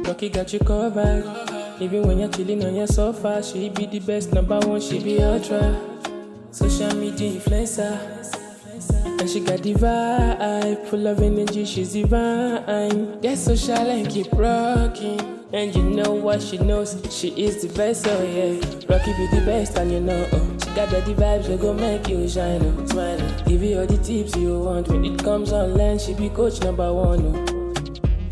Rocky got you covered. Even when you're chilling on your sofa, she be the best number one, she be ultra. Social media influencer. And she got the vibe, full of energy, she's divine. Get social and keep rocking. And you know what she knows, she is the best, oh yeah. Rocky be the best and you know, oh. She got the vibes that go make you shine, oh. Smile, oh. Give you all the tips you want. When it comes online, she be coach number one, oh.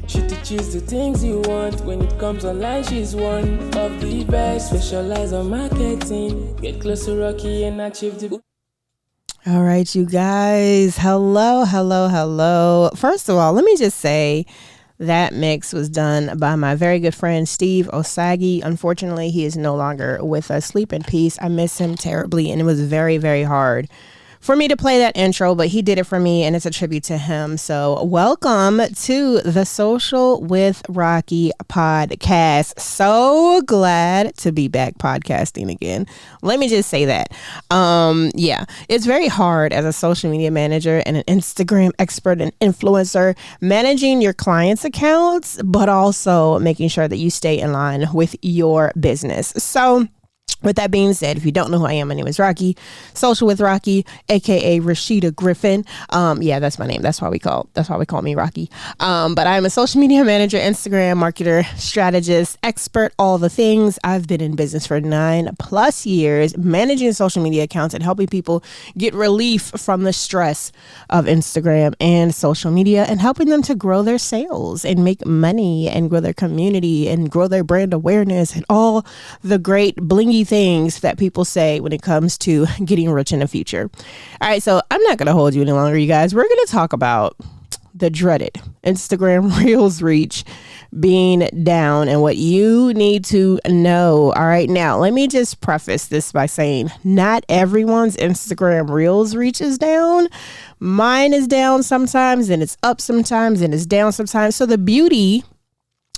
She teaches the things you want. When it comes online, she's one of the best. Specialize on marketing. Get close to Rocky and achieve the... All right, you guys. Hello. First of all, let me just say that mix was done by my very good friend, Steve Osagi. Unfortunately, he is no longer with us. Sleep in peace. I miss him terribly, and it was very, very hard for me to play that intro, but he did it for me, and it's a tribute to him. So welcome to the Social with Rocky podcast. So glad to be back podcasting again. Let me just say that. Yeah, it's very hard as a social media manager and an Instagram expert and influencer, managing your clients' accounts, but also making sure that you stay in line with your business. So with that being said, if you don't know who I am, my name is Rocky, Social with Rocky, aka Rashida Griffin. Yeah, that's my name. That's why we call me Rocky. But I'm a social media manager, Instagram marketer, strategist, expert, all the things. I've been in business for 9+ years, managing social media accounts and helping people get relief from the stress of Instagram and social media, and helping them to grow their sales and make money and grow their community and grow their brand awareness and all the great blingy things that people say when it comes to getting rich in the future. All right, so I'm not going to hold you any longer, you guys. We're going to talk about the dreaded Instagram Reels reach being down and what you need to know. All right, now let me just preface this by saying not everyone's Instagram Reels reach is down. Mine is down sometimes, and it's up sometimes, and it's down sometimes. So the beauty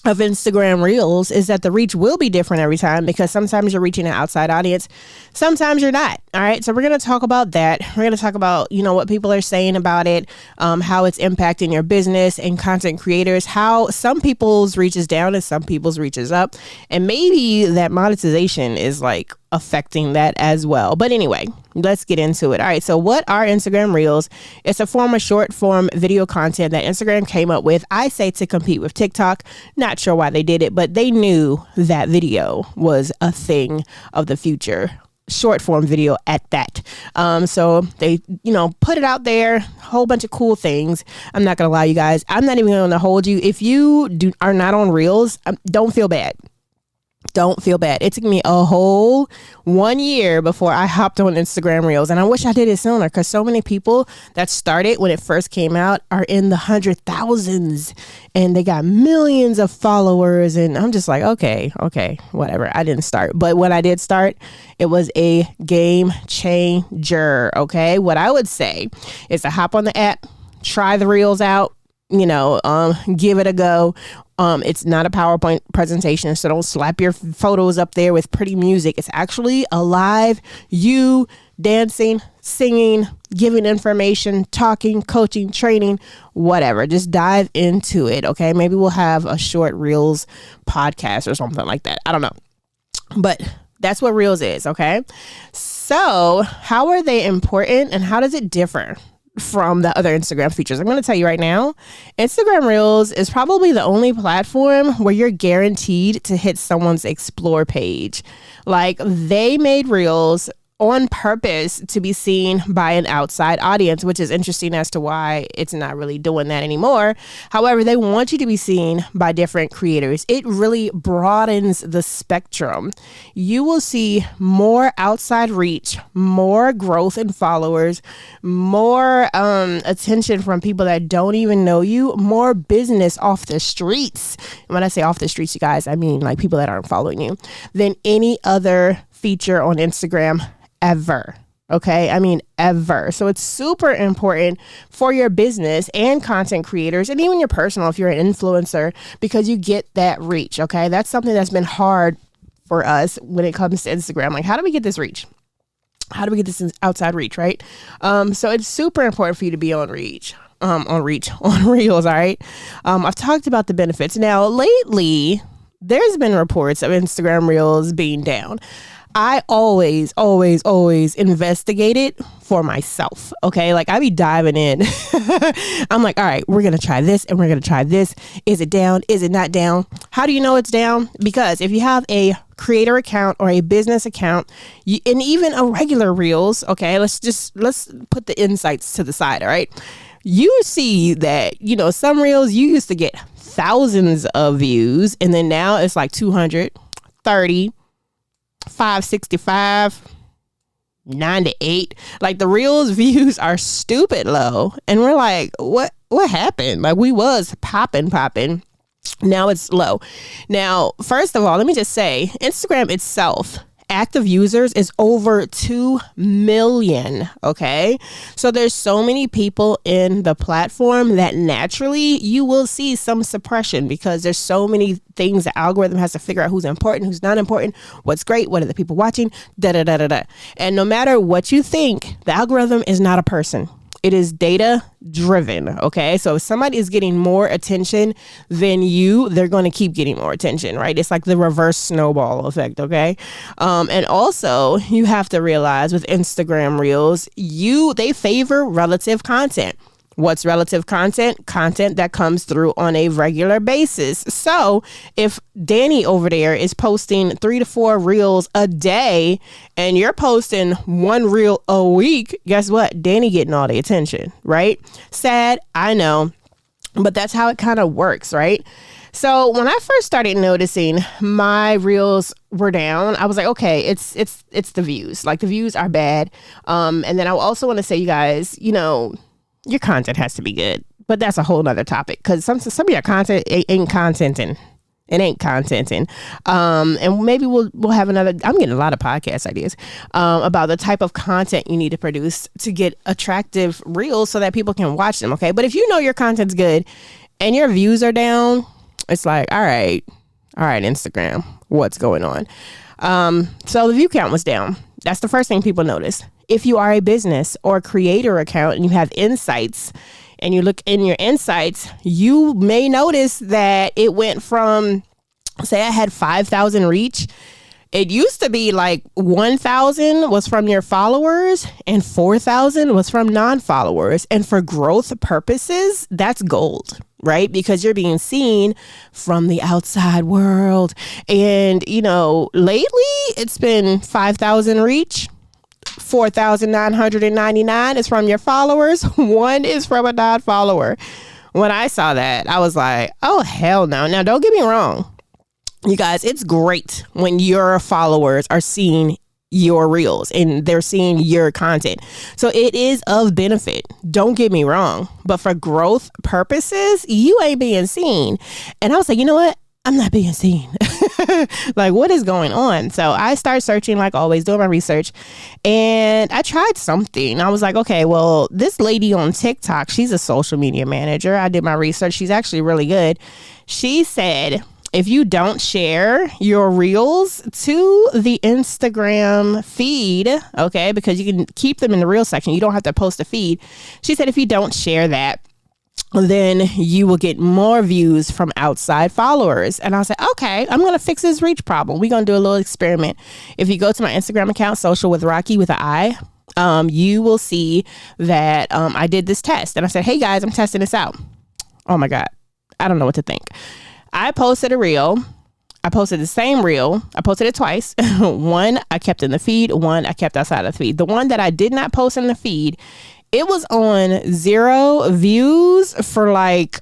of Instagram Reels is that the reach will be different every time, because sometimes you're reaching an outside audience, sometimes you're not. All right, so we're going to talk about that. We're going to talk about, what people are saying about it, how it's impacting your business and content creators, how some people's reach is down and some people's reach is up, and maybe that monetization is like affecting that as well. But anyway, let's get into it. All right, so what are Instagram Reels? It's a form of short form video content that Instagram came up with, I say, to compete with TikTok. Not sure why they did it, but they knew that video was a thing of the future. Short form video at that. So they, put it out there, whole bunch of cool things. I'm not going to lie, you guys. I'm not even going to hold you. If you are not on Reels, don't feel bad. Don't feel bad. It took me a whole 1 year before I hopped on Instagram Reels. And I wish I did it sooner, because so many people that started when it first came out are in the 100,000s and they got millions of followers. And I'm just like, okay, whatever. I didn't start. But when I did start, it was a game changer. Okay. What I would say is to hop on the app, try the Reels out, give it a go. It's not a PowerPoint presentation, so don't slap your photos up there with pretty music. It's actually a live, you dancing, singing, giving information, talking, coaching, training, whatever. Just dive into it, okay? Maybe we'll have a short Reels podcast or something like that. I don't know. But that's what Reels is, okay? So how are they important and how does it differ from the other Instagram features? I'm going to tell you right now, Instagram Reels is probably the only platform where you're guaranteed to hit someone's explore page. Like, they made Reels on purpose to be seen by an outside audience, which is interesting as to why it's not really doing that anymore. However, they want you to be seen by different creators. It really broadens the spectrum. You will see more outside reach, more growth in followers, more attention from people that don't even know you, more business off the streets. And when I say off the streets, you guys, I mean like people that aren't following you, than any other feature on Instagram ever. Okay. I mean, ever. So it's super important for your business and content creators, and even your personal, if you're an influencer, because you get that reach. Okay. That's something that's been hard for us when it comes to Instagram. Like, how do we get this reach? How do we get this outside reach? Right. So it's super important for you to be on reach. on reach on reels. All right. I've talked about the benefits. Now, lately, there's been reports of Instagram reels being down. I always investigate it for myself. Okay. Like I be diving in. I'm like, all right, we're going to try this and we're going to try this. Is it down? Is it not down? How do you know it's down? Because if you have a creator account or a business account, and even a regular reels, okay, let's put the insights to the side. All right. You see that, some reels you used to get thousands of views and then now it's like 230, 565, 98. Like the reels views are stupid low. And we're like, what happened? Like we was popping. Now it's low. Now, first of all, let me just say Instagram itself, active users is over 2 million. Okay. So there's so many people in the platform that naturally you will see some suppression because there's so many things the algorithm has to figure out who's important, who's not important, what's great, what are the people watching, And no matter what you think, the algorithm is not a person. It is data driven. Okay. So if somebody is getting more attention than you, they're going to keep getting more attention, right? It's like the reverse snowball effect. Okay. And also you have to realize with Instagram reels, they favor relative content. What's relative content? Content that comes through on a regular basis. So if Danny over there is posting 3 to 4 reels a day and you're posting 1 reel a week, guess what? Danny getting all the attention, right? Sad, I know, but that's how it kind of works, right? So when I first started noticing my reels were down, I was like, okay, it's the views. Like the views are bad. And then I also want to say, you guys, your content has to be good, but that's a whole nother topic because some of your content ain't contenting. It ain't contenting. And maybe we'll have another, I'm getting a lot of podcast ideas, about the type of content you need to produce to get attractive reels so that people can watch them. Okay. But if you know your content's good and your views are down, it's like, all right, Instagram, what's going on? So the view count was down. That's the first thing people notice. If you are a business or creator account and you have insights and you look in your insights, you may notice that it went from, say I had 5,000 reach. It used to be like 1,000 was from your followers and 4,000 was from non-followers. And for growth purposes, that's gold, right? Because you're being seen from the outside world. And, lately it's been 5,000 reach. 4,999 is from your followers. 1 is from a non-follower. When I saw that, I was like, oh, hell no. Now, don't get me wrong. You guys, it's great when your followers are seeing your reels and they're seeing your content. So it is of benefit. Don't get me wrong. But for growth purposes, you ain't being seen. And I was like, you know what? I'm not being seen. Like, what is going on? So I started searching, like always, doing my research. And I tried something. I was like, okay, well, this lady on TikTok, she's a social media manager. I did my research. She's actually really good. She said, if you don't share your reels to the Instagram feed, okay, because you can keep them in the reel section. You don't have to post a feed. She said, if you don't share that, then you will get more views from outside followers. And I was like, okay, I'm going to fix this reach problem. We're going to do a little experiment. If you go to my Instagram account, Social with Rocky with an I, you will see that I did this test. And I said, hey guys, I'm testing this out. Oh my God. I don't know what to think. I posted a reel. I posted the same reel. I posted it twice. One I kept in the feed. One I kept outside of the feed. The one that I did not post in the feed, it was on 0 views for like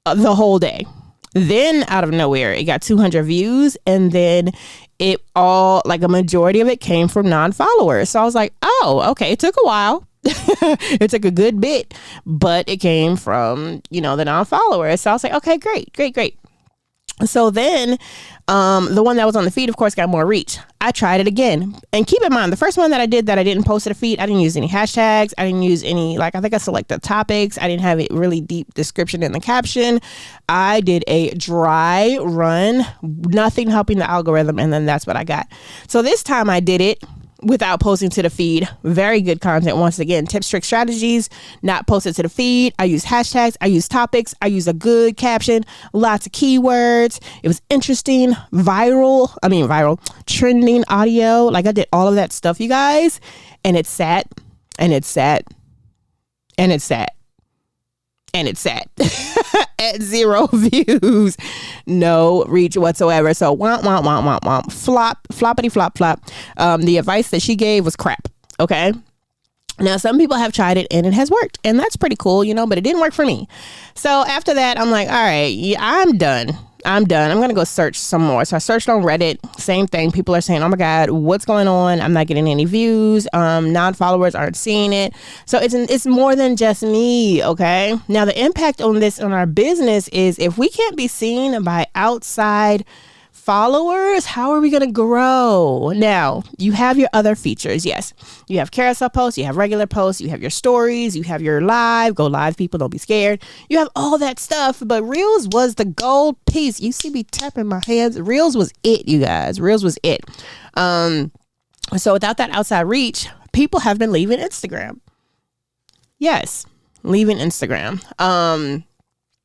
the whole day. Then out of nowhere, it got 200 views. And then it all, like a majority of it came from non-followers. So I was like, oh, okay. It took a while. It took a good bit, but it came from, the non-followers. So I was like, okay, great. So then the one that was on the feed, of course, got more reach. I tried it again. And keep in mind, the first one that I did that I didn't post to the feed, I didn't use any hashtags. I didn't use any, I think I selected topics. I didn't have a really deep description in the caption. I did a dry run, nothing helping the algorithm. And then that's what I got. So this time I did it without posting to the feed. Very good content. Once again, tips, tricks, strategies, not posted to the feed. I use hashtags. I use topics. I use a good caption, lots of keywords. It was interesting, viral, trending audio. Like, I did all of that stuff, you guys. And it sat, and it sat, and it sat, and it sat at 0 views, no reach whatsoever. So floppity flop. The advice that she gave was crap. Okay. Now, some people have tried it and it has worked, and that's pretty cool, but it didn't work for me. So after that, I'm like, all right, yeah, I'm done. I'm going to go search some more. So I searched on Reddit. Same thing. People are saying, oh my God, what's going on? I'm not getting any views. Non-followers aren't seeing it. So it's more than just me. Okay. Now, the impact on this on our business is if we can't be seen by outside followers, how are we going to grow? Now, you have your other features. Yes, you have carousel posts, you have regular posts, you have your stories, you have your live, go live, people, don't be scared. You have all that stuff, but Reels was the gold piece. You see me tapping my hands. Reels was it, you guys. Reels was it. So without that outside reach, people have been leaving Instagram. Yes, leaving Instagram.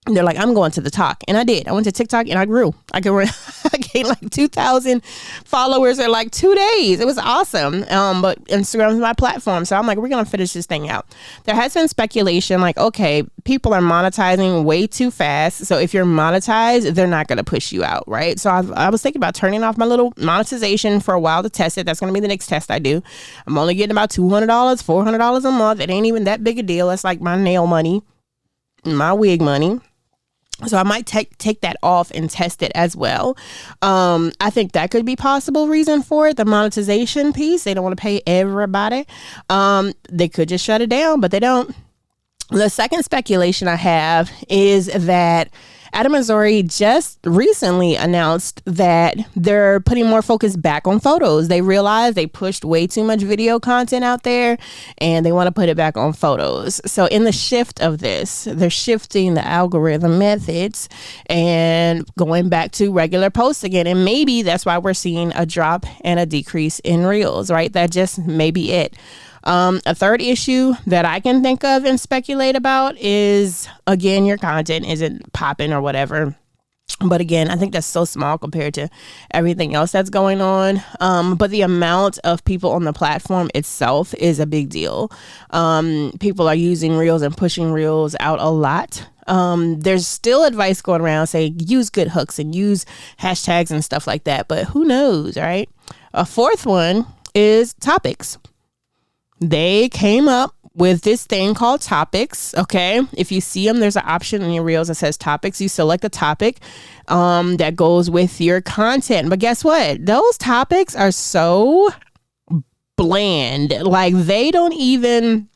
They're like, I'm going to the talk. And I did. I went to TikTok and I grew. I gained like 2,000 followers in like 2 days. It was awesome. But Instagram is my platform. So I'm like, we're going to finish this thing out. There has been speculation like, okay, people are monetizing way too fast. So if you're monetized, they're not going to push you out, right? So I was thinking about turning off my little monetization for a while to test it. That's going to be the next test I do. I'm only getting about $200, $400 a month. It ain't even that big a deal. That's like my nail money, my wig money. So I might take that off and test it as well. I think that could be possible reason for it. The monetization piece. They don't want to pay everybody. They could just shut it down, but they don't. The second speculation I have is that Adam and Zori just recently announced that they're putting more focus back on photos. They realized they pushed way too much video content out there and they want to put it back on photos. So in the shift of this, they're shifting the algorithm methods and going back to regular posts again. And maybe that's why we're seeing a drop and a decrease in Reels, right? That just may be it. A third issue that I can think of and speculate about is, again, your content isn't popping or whatever. But again, I think that's so small compared to everything else that's going on. But the amount of people on the platform itself is a big deal. People are using Reels and pushing Reels out a lot. There's still advice going around saying use good hooks and use hashtags and stuff like that. But who knows, right? A fourth one is topics. They came up with this thing called topics. Okay. If you see them, there's an option in your Reels that says topics. You select a topic that goes with your content. But guess what? Those topics are so bland. Like they don't even,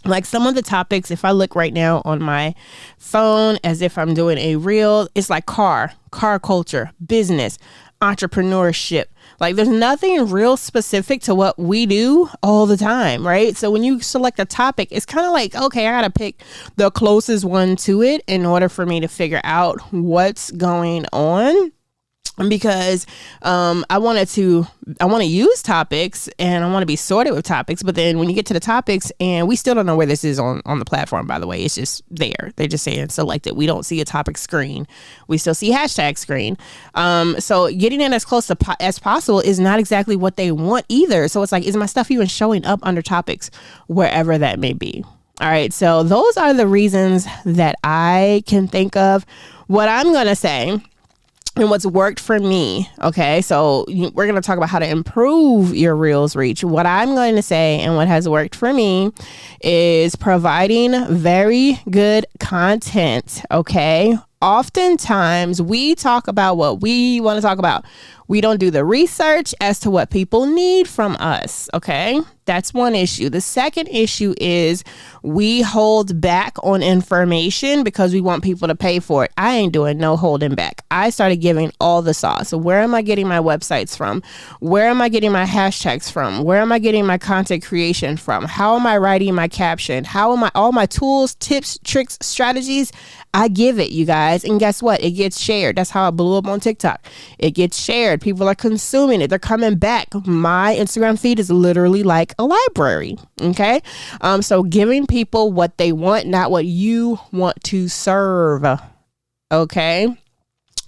like some of the topics, if I look right now on my phone as if I'm doing a reel, it's like car culture, business, entrepreneurship. Like there's nothing real specific to what we do all the time, right? So when you select a topic, it's kind of like, okay, I gotta pick the closest one to it in order for me to figure out what's going on. Because I want to use topics and I want to be sorted with topics. But then when you get to the topics, and we still don't know where this is on the platform, by the way, it's just there. They're just saying select it. We don't see a topic screen. We still see hashtag screen. So getting in as close to as possible is not exactly what they want either. So it's like, is my stuff even showing up under topics, wherever that may be? All right. So those are the reasons that I can think of. What I'm going to say, and what's worked for me. Okay. So we're going to talk about how to improve your Reels reach. What I'm going to say and what has worked for me is providing very good content. Okay. Oftentimes we talk about what we want to talk about. We don't do the research as to what people need from us. Okay. That's one issue. The second issue is we hold back on information because we want people to pay for it. I ain't doing no holding back. I started giving all the sauce. So where am I getting my websites from? Where am I getting my hashtags from? Where am I getting my content creation from? How am I writing my caption? How am I, all my tools, tips, tricks, strategies, I give it, you guys. And guess what? It gets shared. That's how I blew up on TikTok. It gets shared. People are consuming it. They're coming back. My Instagram feed is literally like a library. Okay. So giving people what they want, not what you want to serve. Okay.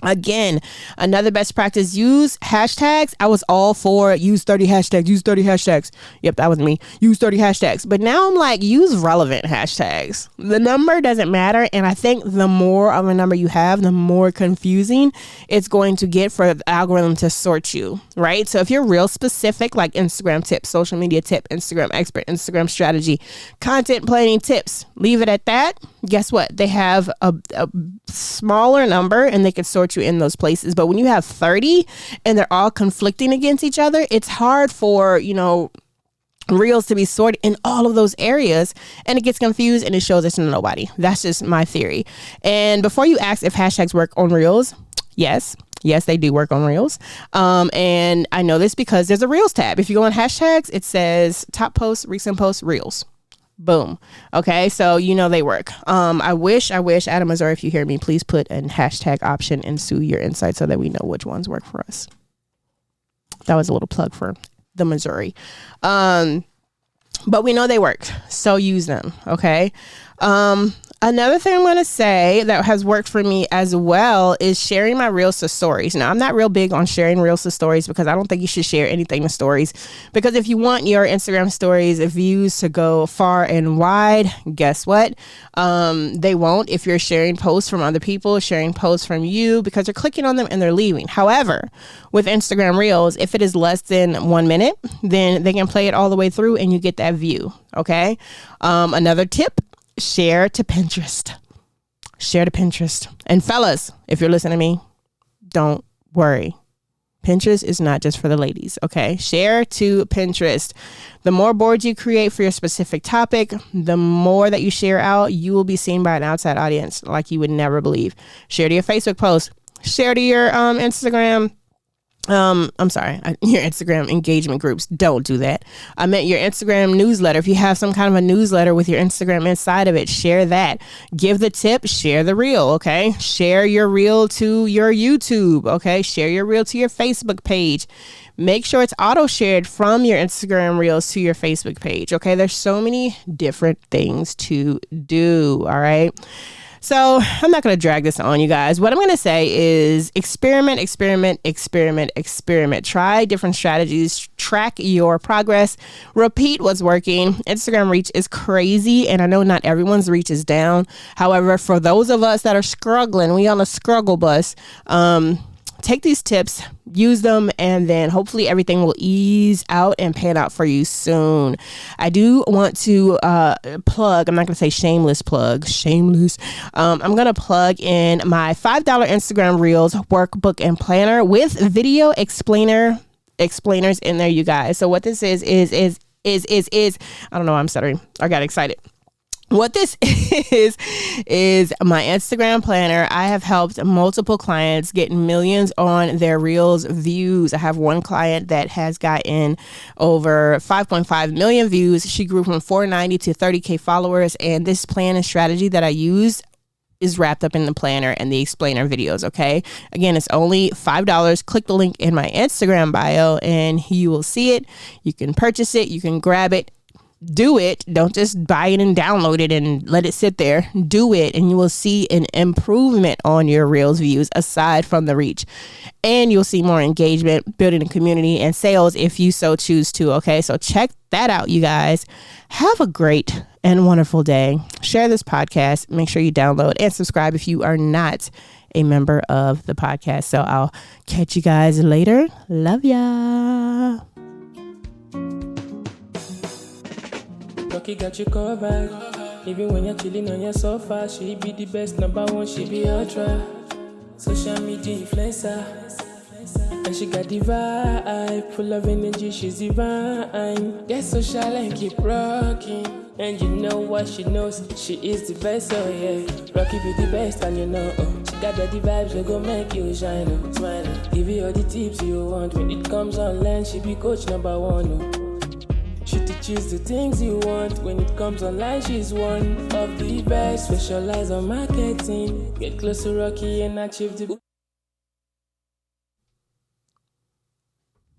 Again, another best practice, use hashtags. I was all for use 30 hashtags. Yep, that was me. Use 30 hashtags. But now I'm like, use relevant hashtags. The number doesn't matter. And I think the more of a number you have, the more confusing it's going to get for the algorithm to sort you, right? So if you're real specific, like Instagram tip, social media tip, Instagram expert, Instagram strategy, content planning tips, leave it at that. Guess what? They have a smaller number and they can sort you in those places. But when you have 30 and they're all conflicting against each other, it's hard for, reels to be sorted in all of those areas, and it gets confused and it shows it to nobody. That's just my theory. And before you ask if hashtags work on reels, yes, they do work on reels. And I know this because there's a reels tab. If you go on hashtags, it says top posts, recent posts, reels. Boom. Okay. So, they work. I wish Adam Missouri, if you hear me, please put a hashtag option into your insights so that we know which ones work for us. That was a little plug for the Missouri. But we know they work. So use them. Okay. Another thing I'm going to say that has worked for me as well is sharing my reels to stories. Now, I'm not real big on sharing reels to stories because I don't think you should share anything to stories, because if you want your Instagram stories views to go far and wide, guess what? They won't if you're sharing posts from other people, sharing posts from you, because they're clicking on them and they're leaving. However, with Instagram reels, if it is less than 1 minute, then they can play it all the way through and you get that view. Okay. Another tip, share to Pinterest. And fellas, if you're listening to me, don't worry. Pinterest is not just for the ladies. Okay. Share to Pinterest. The more boards you create for your specific topic, the more that you share out, you will be seen by an outside audience like you would never believe. Share to your Facebook post. Share to your Instagram. Your Instagram engagement groups. Don't do that. I meant your Instagram newsletter. If you have some kind of a newsletter with your Instagram inside of it, share that. Give the tip, share the reel. Okay. Share your reel to your YouTube. Okay. Share your reel to your Facebook page. Make sure it's auto shared from your Instagram reels to your Facebook page. Okay. There's so many different things to do. All right. So I'm not going to drag this on, you guys. What I'm going to say is experiment. Try different strategies. Track your progress. Repeat what's working. Instagram reach is crazy, and I know not everyone's reach is down. However, for those of us that are struggling, we on a struggle bus, take these tips, use them, and then hopefully everything will ease out and pan out for you soon. I do want to plug, I'm not going to say shameless. I'm going to plug in my $5 Instagram Reels workbook and planner with video explainers in there, you guys. So what this is, I don't know why I'm stuttering. I got excited. What this is my Instagram planner. I have helped multiple clients get millions on their Reels views. I have one client that has gotten over 5.5 million views. She grew from 490 to 30K followers. And this plan and strategy that I use is wrapped up in the planner and the explainer videos. Okay. Again, it's only $5. Click the link in my Instagram bio and you will see it. You can purchase it. You can grab it. Do it. Don't just buy it and download it and let it sit there. Do it and you will see an improvement on your Reels views aside from the reach. And you'll see more engagement, building a community, and sales if you so choose to. Okay, so check that out, you guys. Have a great and wonderful day. Share this podcast. Make sure you download and subscribe if you are not a member of the podcast. So I'll catch you guys later. Love ya. Lucky got you covered. Even when you're chilling on your sofa, she be the best number one, she be ultra. Social media influencer. And she got the vibe, full of energy, she's divine. Get social and keep rocking. And you know what she knows, she is the best, so yeah. Rocky be the best and you know, she got the vibes, she gon' make you shine, smile. Give you all the tips you want, when it comes online, she be coach number one, She teaches the things you want. When it comes online, she's one of the best. Specialize on marketing. Get close to Rocky and achieve the